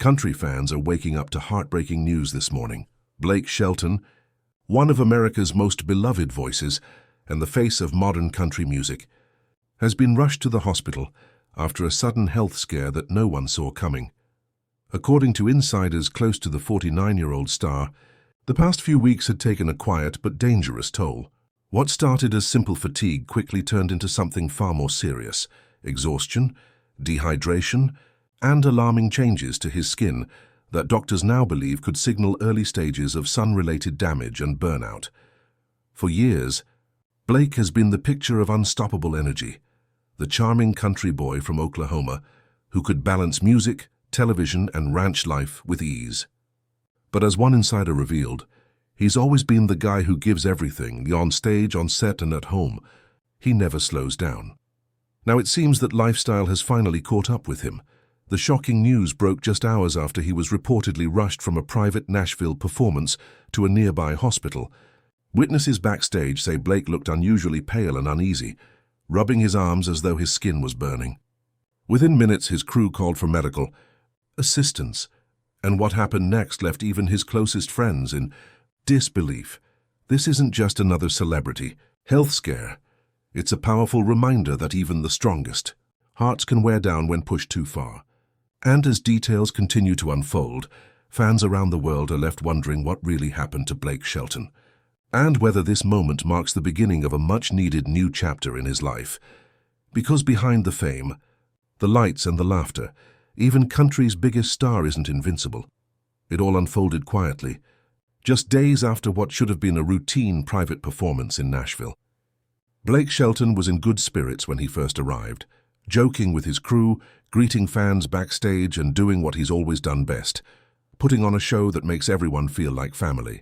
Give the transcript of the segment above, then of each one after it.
Country fans are waking up to heartbreaking news this morning. Blake Shelton, one of America's most beloved voices and the face of modern country music, has been rushed to the hospital after a sudden health scare that no one saw coming. According to insiders close to the 49-year-old star, the past few weeks had taken a quiet but dangerous toll. What started as simple fatigue quickly turned into something far more serious: exhaustion, dehydration, and alarming changes to his skin that doctors now believe could signal early stages of sun-related damage and burnout. For years, Blake has been the picture of unstoppable energy, the charming country boy from Oklahoma who could balance music, television, and ranch life with ease. But as one insider revealed, he's always been the guy who gives everything, on stage, on set, and at home. He never slows down. Now it seems that lifestyle has finally caught up with him. The shocking news broke just hours after he was reportedly rushed from a private Nashville performance to a nearby hospital. Witnesses backstage say Blake looked unusually pale and uneasy, rubbing his arms as though his skin was burning. Within minutes, his crew called for medical assistance, and what happened next left even his closest friends in disbelief. This isn't just another celebrity health scare. It's a powerful reminder that even the strongest hearts can wear down when pushed too far. And as details continue to unfold, fans around the world are left wondering what really happened to Blake Shelton, and whether this moment marks the beginning of a much-needed new chapter in his life. Because behind the fame, the lights and the laughter, even country's biggest star isn't invincible. It all unfolded quietly, just days after what should have been a routine private performance in Nashville. Blake Shelton was in good spirits when he first arrived, joking with his crew, greeting fans backstage, and doing what he's always done best, putting on a show that makes everyone feel like family.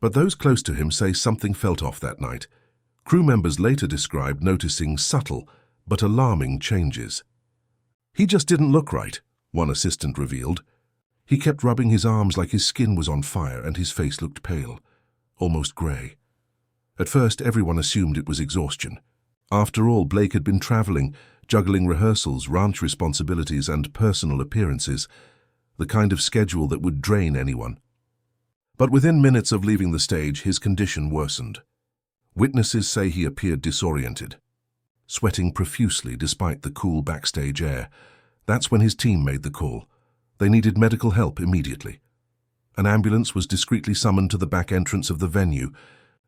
But those close to him say something felt off that night. Crew members later described noticing subtle but alarming changes. "He just didn't look right," one assistant revealed. "He kept rubbing his arms like his skin was on fire and his face looked pale, almost grey." At first, everyone assumed it was exhaustion. After all, Blake had been traveling, juggling rehearsals, ranch responsibilities, and personal appearances, the kind of schedule that would drain anyone. But within minutes of leaving the stage, his condition worsened. Witnesses say he appeared disoriented, sweating profusely despite the cool backstage air. That's when his team made the call. They needed medical help immediately. An ambulance was discreetly summoned to the back entrance of the venue.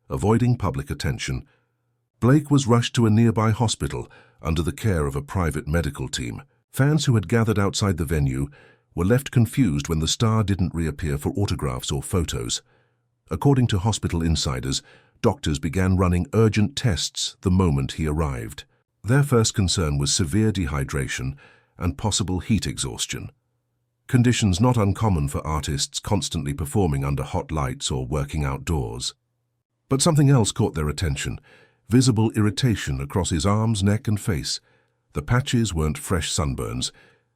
Avoiding public attention, Blake was rushed to a nearby hospital under the care of a private medical team. Fans who had gathered outside the venue were left confused when the star didn't reappear for autographs or photos. According to hospital insiders, doctors began running urgent tests the moment he arrived. Their first concern was severe dehydration and possible heat exhaustion, conditions not uncommon for artists constantly performing under hot lights or working outdoors. But something else caught their attention: visible irritation across his arms, neck, and face. The patches weren't fresh sunburns.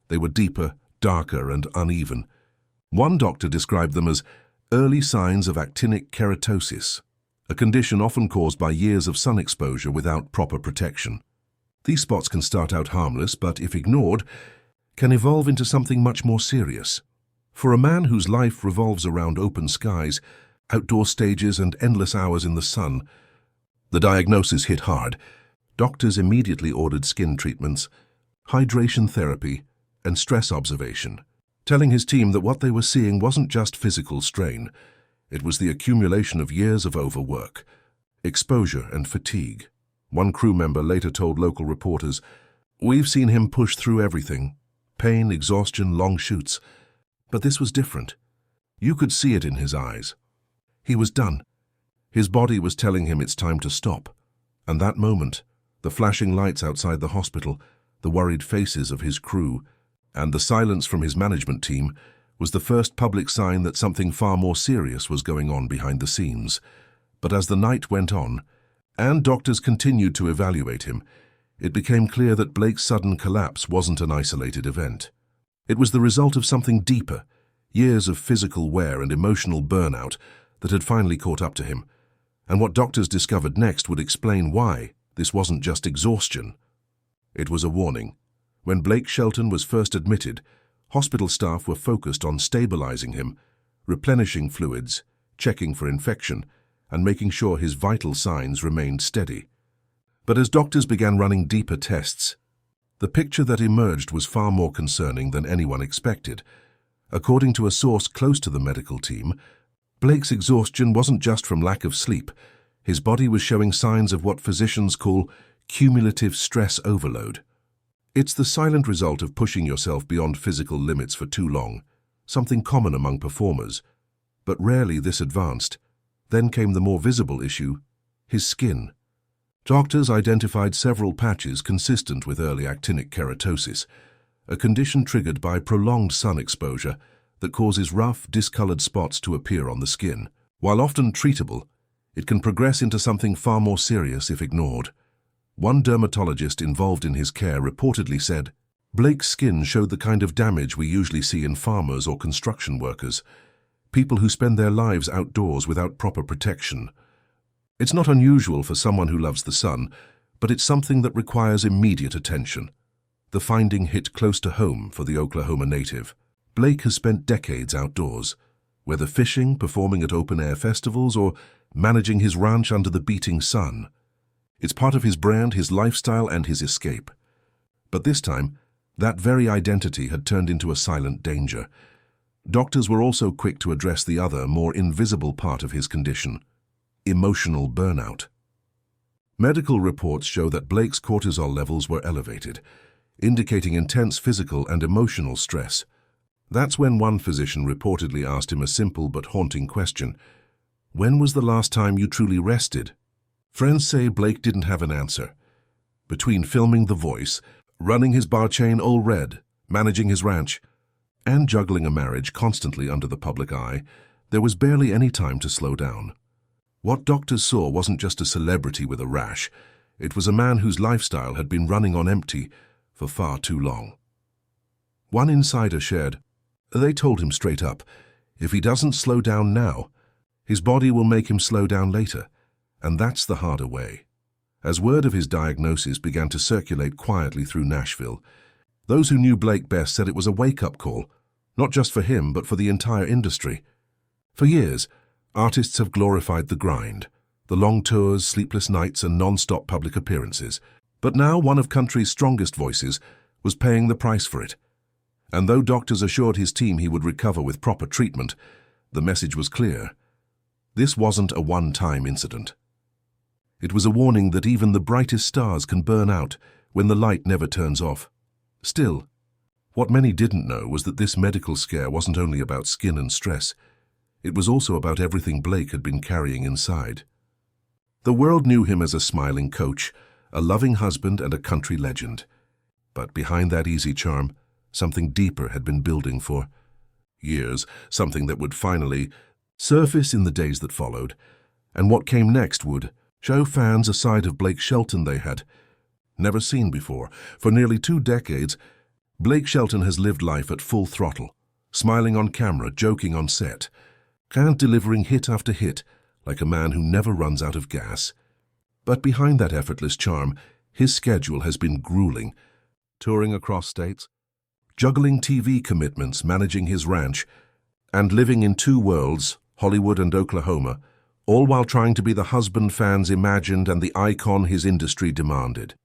They were deeper, darker, and uneven. One doctor described them as early signs of actinic keratosis, a condition often caused by years of sun exposure without proper protection. These spots can start out harmless, but if ignored, can evolve into something much more serious. For a man whose life revolves around open skies, outdoor stages, and endless hours in the sun, the diagnosis hit hard. Doctors immediately ordered skin treatments, hydration therapy, and stress observation, telling his team that what they were seeing wasn't just physical strain. It was the accumulation of years of overwork, exposure, and fatigue. One crew member later told local reporters, "We've seen him push through everything: pain, exhaustion, long shoots. But this was different. You could see it in his eyes. He was done. His body was telling him it's time to stop." And that moment, the flashing lights outside the hospital, the worried faces of his crew, and the silence from his management team was the first public sign that something far more serious was going on behind the scenes. But as the night went on, and doctors continued to evaluate him, it became clear that Blake's sudden collapse wasn't an isolated event. It was the result of something deeper, years of physical wear and emotional burnout that had finally caught up to him. And what doctors discovered next would explain why this wasn't just exhaustion. It was a warning. When Blake Shelton was first admitted, Hospital staff were focused on stabilizing him, replenishing fluids, checking for infection, and making sure his vital signs remained steady. But as doctors began running deeper tests, the picture that emerged was far more concerning than anyone expected. According to a source close to the medical team, Blake's exhaustion wasn't just from lack of sleep. His body was showing signs of what physicians call cumulative stress overload. It's the silent result of pushing yourself beyond physical limits for too long, something common among performers, but rarely this advanced. Then came the more visible issue, his skin. Doctors identified several patches consistent with early actinic keratosis, a condition triggered by prolonged sun exposure that causes rough, discolored spots to appear on the skin. While often treatable, it can progress into something far more serious if ignored. One dermatologist involved in his care reportedly said, "Blake's skin showed the kind of damage we usually see in farmers or construction workers, people who spend their lives outdoors without proper protection. It's not unusual for someone who loves the sun, but it's something that requires immediate attention." The finding hit close to home for the Oklahoma native. Blake has spent decades outdoors, whether fishing, performing at open-air festivals, or managing his ranch under the beating sun. It's part of his brand, his lifestyle, and his escape. But this time, that very identity had turned into a silent danger. Doctors were also quick to address the other, more invisible part of his condition: emotional burnout. Medical reports show that Blake's cortisol levels were elevated, indicating intense physical and emotional stress. That's when one physician reportedly asked him a simple but haunting question: "When was the last time you truly rested?" Friends say Blake didn't have an answer. Between filming The Voice, running his bar chain All Red, managing his ranch, and juggling a marriage constantly under the public eye, there was barely any time to slow down. What doctors saw wasn't just a celebrity with a rash. It was a man whose lifestyle had been running on empty for far too long. One insider shared, "They told him straight up, if he doesn't slow down now, his body will make him slow down later, and that's the harder way." As word of his diagnosis began to circulate quietly through Nashville, those who knew Blake best said it was a wake-up call, not just for him, but for the entire industry. For years, artists have glorified the grind, the long tours, sleepless nights, and non-stop public appearances. But now one of country's strongest voices was paying the price for it. And though doctors assured his team he would recover with proper treatment, the message was clear. This wasn't a one-time incident. It was a warning that even the brightest stars can burn out when the light never turns off. Still, what many didn't know was that this medical scare wasn't only about skin and stress. It was also about everything Blake had been carrying inside. The world knew him as a smiling coach, a loving husband, and a country legend. But behind that easy charm, something deeper had been building for years, something that would finally surface in the days that followed. And what came next would show fans a side of Blake Shelton they had never seen before. For nearly 2 decades, Blake Shelton has lived life at full throttle, smiling on camera, joking on set, and delivering hit after hit like a man who never runs out of gas. But behind that effortless charm, his schedule has been grueling, touring across states, juggling TV commitments, managing his ranch, and living in 2 worlds, Hollywood and Oklahoma, all while trying to be the husband fans imagined and the icon his industry demanded.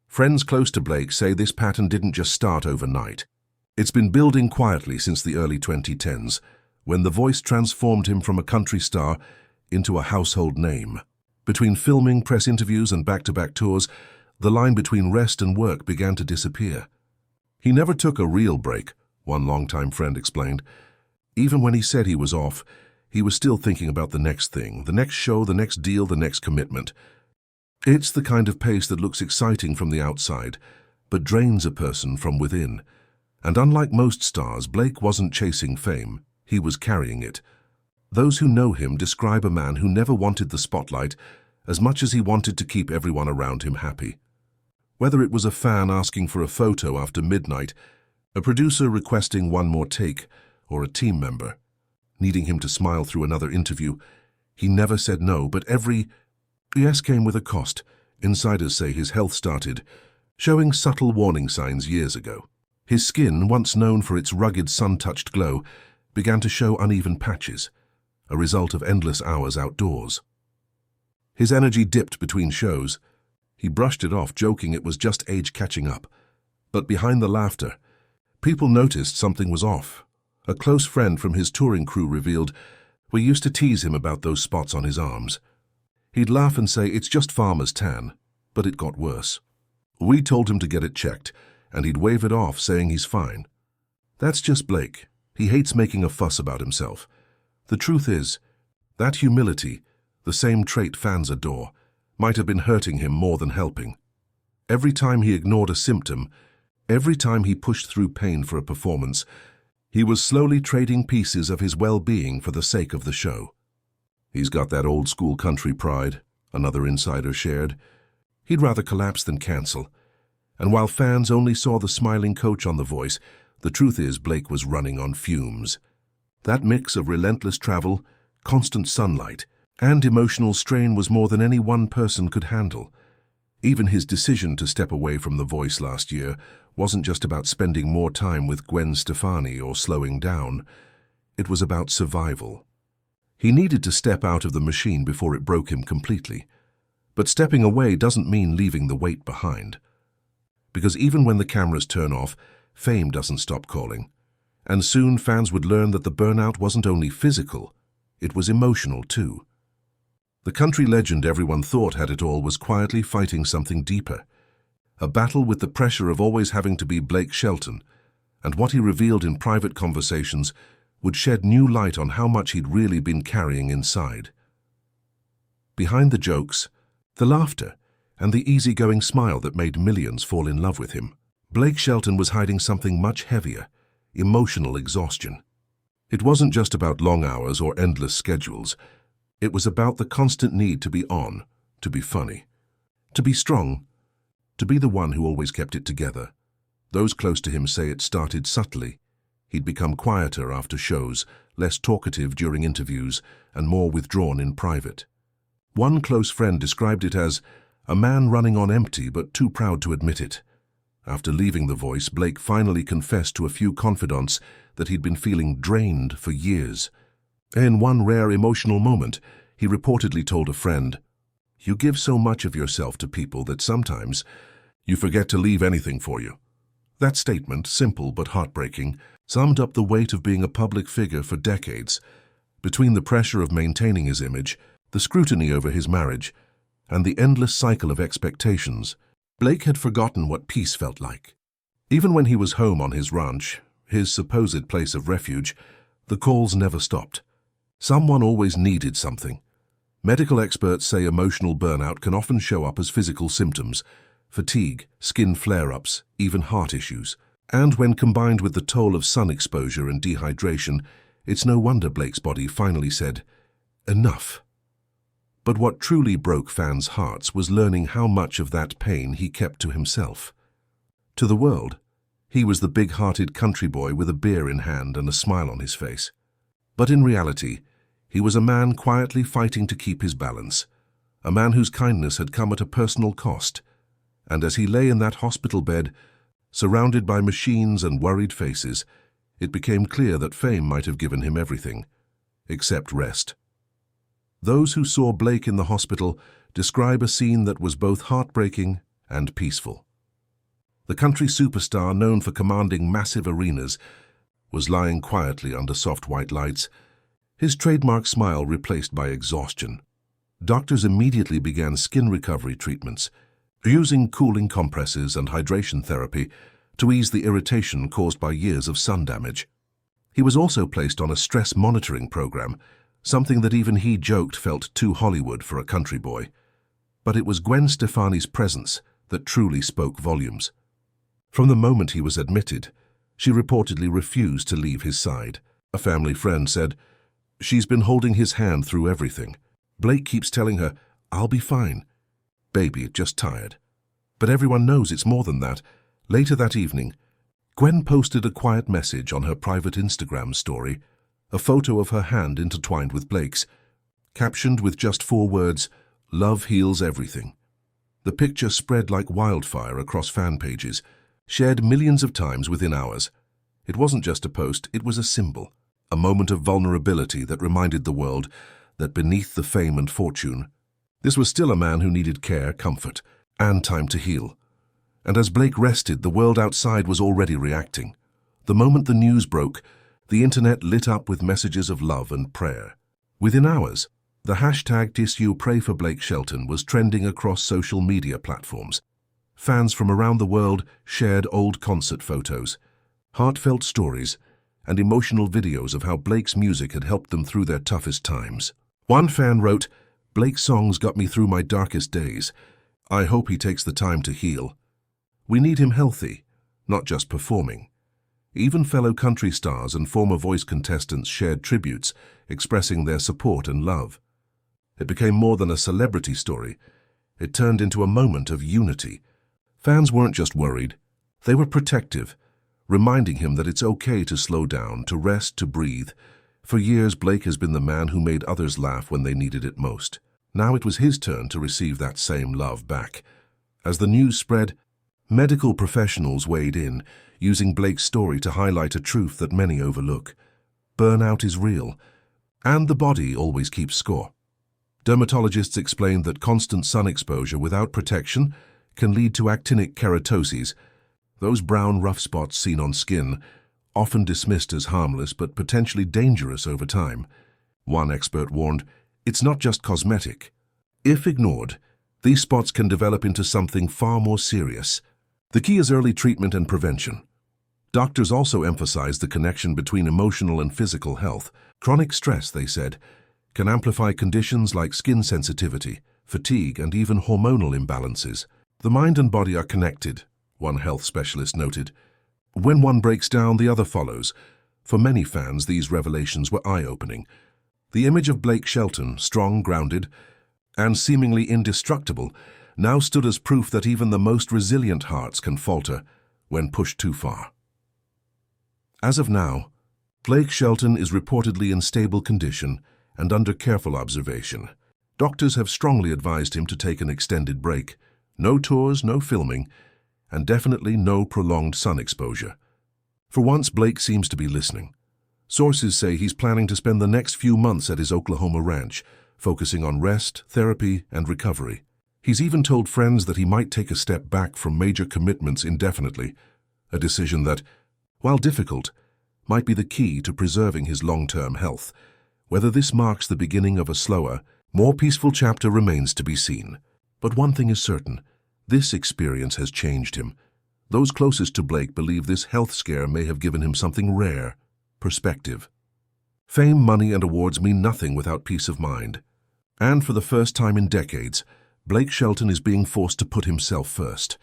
Friends close to Blake say this pattern didn't just start overnight. It's been building quietly since the early 2010s, when The Voice transformed him from a country star into a household name. Between filming, press interviews, and back-to-back tours, the line between rest and work began to disappear. He never took a real break, one longtime friend explained. Even when he said he was off, he was still thinking about the next thing, the next show, the next deal, the next commitment. It's the kind of pace that looks exciting from the outside, but drains a person from within. And unlike most stars, Blake wasn't chasing fame. He was carrying it. Those who know him describe a man who never wanted the spotlight as much as he wanted to keep everyone around him happy. Whether it was a fan asking for a photo after midnight, a producer requesting one more take, or a team member needing him to smile through another interview, he never said no, but every yes came with a cost. Insiders say his health started showing subtle warning signs years ago. His skin, once known for its rugged sun-touched glow, began to show uneven patches, a result of endless hours outdoors. His energy dipped between shows. He brushed it off, joking it was just age catching up. But behind the laughter, people noticed something was off. A close friend from his touring crew revealed, "We used to tease him about those spots on his arms. He'd laugh and say, 'It's just farmer's tan,' but it got worse. We told him to get it checked, and he'd wave it off, saying he's fine. That's just Blake. He hates making a fuss about himself. The truth is, that humility, the same trait fans adore, might have been hurting him more than helping. Every time he ignored a symptom, every time he pushed through pain for a performance, he was slowly trading pieces of his well-being for the sake of the show. He's got that old-school country pride," another insider shared. "He'd rather collapse than cancel." And while fans only saw the smiling coach on The Voice, the truth is Blake was running on fumes. That mix of relentless travel, constant sunlight, and emotional strain was more than any one person could handle. Even his decision to step away from The Voice last year wasn't just about spending more time with Gwen Stefani or slowing down. It was about survival. He needed to step out of the machine before it broke him completely. But stepping away doesn't mean leaving the weight behind. Because even when the cameras turn off, fame doesn't stop calling. And soon fans would learn that the burnout wasn't only physical, it was emotional too. The country legend everyone thought had it all was quietly fighting something deeper. A battle with the pressure of always having to be Blake Shelton, and what he revealed in private conversations would shed new light on how much he'd really been carrying inside. Behind the jokes, the laughter, and the easygoing smile that made millions fall in love with him, Blake Shelton was hiding something much heavier: emotional exhaustion. It wasn't just about long hours or endless schedules. It was about the constant need to be on, to be funny, to be strong, to be the one who always kept it together. Those close to him say it started subtly. He'd become quieter after shows, less talkative during interviews, and more withdrawn in private. One close friend described it as a man running on empty but too proud to admit it. After leaving The Voice, Blake finally confessed to a few confidants that he'd been feeling drained for years. In one rare emotional moment, he reportedly told a friend, "You give so much of yourself to people that sometimes you forget to leave anything for you." That statement, simple but heartbreaking, summed up the weight of being a public figure for decades. Between the pressure of maintaining his image, the scrutiny over his marriage, and the endless cycle of expectations, Blake had forgotten what peace felt like. Even when he was home on his ranch, his supposed place of refuge, the calls never stopped. Someone always needed something. Medical experts say emotional burnout can often show up as physical symptoms: fatigue, skin flare-ups, even heart issues. And when combined with the toll of sun exposure and dehydration, it's no wonder Blake's body finally said, "Enough." But what truly broke fans' hearts was learning how much of that pain he kept to himself. To the world, he was the big-hearted country boy with a beer in hand and a smile on his face. But in reality, he was a man quietly fighting to keep his balance, a man whose kindness had come at a personal cost. And as he lay in that hospital bed, surrounded by machines and worried faces, it became clear that fame might have given him everything, except rest. Those who saw Blake in the hospital describe a scene that was both heartbreaking and peaceful. The country superstar, known for commanding massive arenas, was lying quietly under soft white lights, his trademark smile replaced by exhaustion. Doctors immediately began skin recovery treatments, using cooling compresses and hydration therapy to ease the irritation caused by years of sun damage. He was also placed on a stress monitoring program, something that even he joked felt too Hollywood for a country boy. But it was Gwen Stefani's presence that truly spoke volumes. From the moment he was admitted, she reportedly refused to leave his side. A family friend said, "She's been holding his hand through everything. Blake keeps telling her, 'I'll be fine. Baby, just tired.'" But everyone knows it's more than that. Later that evening, Gwen posted a quiet message on her private Instagram story, a photo of her hand intertwined with Blake's, captioned with just 4 words, "Love heals everything." The picture spread like wildfire across fan pages, shared millions of times within hours. It wasn't just a post, it was a symbol, a moment of vulnerability that reminded the world that beneath the fame and fortune, this was still a man who needed care, comfort, and time to heal. And as Blake rested, the world outside was already reacting. The moment the news broke, the internet lit up with messages of love and prayer. Within hours, the hashtag #PrayForBlake Shelton was trending across social media platforms. Fans from around the world shared old concert photos, heartfelt stories, and emotional videos of how Blake's music had helped them through their toughest times. One fan wrote, "Blake's songs got me through my darkest days. I hope he takes the time to heal. We need him healthy, not just performing." Even fellow country stars and former Voice contestants shared tributes, expressing their support and love. It became more than a celebrity story. It turned into a moment of unity. Fans weren't just worried, they were protective, reminding him that it's okay to slow down, to rest, to breathe. For years, Blake has been the man who made others laugh when they needed it most. Now it was his turn to receive that same love back. As the news spread, medical professionals weighed in, using Blake's story to highlight a truth that many overlook. Burnout is real, and the body always keeps score. Dermatologists explained that constant sun exposure without protection can lead to actinic keratoses, those brown rough spots seen on skin, often dismissed as harmless but potentially dangerous over time. One expert warned, it's not just cosmetic. If ignored, these spots can develop into something far more serious. The key is early treatment and prevention. Doctors also emphasized the connection between emotional and physical health. Chronic stress, they said, can amplify conditions like skin sensitivity, fatigue, and even hormonal imbalances. The mind and body are connected, one health specialist noted. When one breaks down, the other follows. For many fans, these revelations were eye-opening. The image of Blake Shelton, strong, grounded, and seemingly indestructible, now stood as proof that even the most resilient hearts can falter when pushed too far. As of now, Blake Shelton is reportedly in stable condition and under careful observation. Doctors have strongly advised him to take an extended break. No tours, no filming, and definitely no prolonged sun exposure. For once, Blake seems to be listening. Sources say he's planning to spend the next few months at his Oklahoma ranch, focusing on rest, therapy, and recovery. He's even told friends that he might take a step back from major commitments indefinitely, a decision that, while difficult, might be the key to preserving his long-term health. Whether this marks the beginning of a slower, more peaceful chapter remains to be seen. But one thing is certain, this experience has changed him. Those closest to Blake believe this health scare may have given him something rare: perspective. Fame, money, and awards mean nothing without peace of mind. And for the first time in decades, Blake Shelton is being forced to put himself first.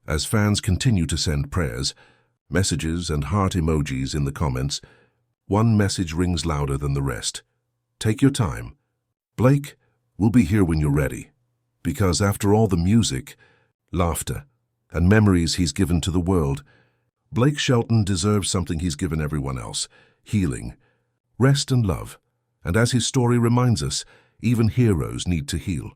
As fans continue to send prayers, messages, and heart emojis in the comments, one message rings louder than the rest. Take your time. Blake, we'll be here when you're ready. Because after all the music, laughter, and memories he's given to the world, Blake Shelton deserves something he's given everyone else: healing, rest, and love. And as his story reminds us, even heroes need to heal.